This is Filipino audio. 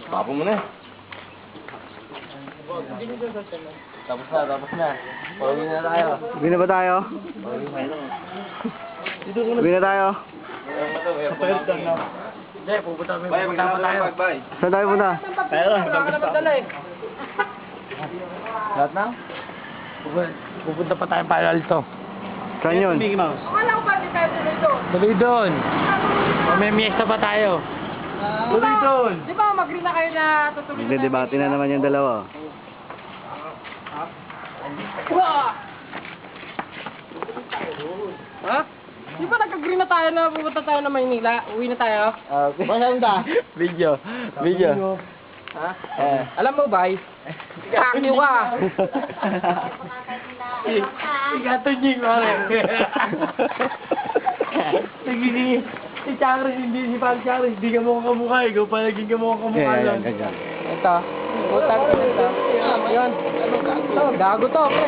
Papo mo na. Tapos na. Pauwi na tayo. Uwi na ba tayo? Uwi na tayo. Hindi, pupunta pa tayo. Saan tayo punta? Tayo lang, lahat na? Pupunta pa tayo para Alto. Saan yun? Akala ko pa di tayo tuloy doon. Tuloy doon. May miesta pa tayo. Tuloy doon. Di ba mag-agree na kayo na tutuloy na Nagdedebate na naman yung dalawa. Wah! Ha? Di ba nag-agree na tayo na pupunta tayo na Maynila? Uwi na tayo? Okay. Saan ka? Video. Ha? Alam mo, bay? Kakyo ka! Ikatunying mo rin. Sige. Si Charis, hindi si Pal Charis. Hindi ka mo kamukha. Ikaw pa naging ka mo kamukha lang. Ito. Putak ko ito. Yun. Gago to, pre.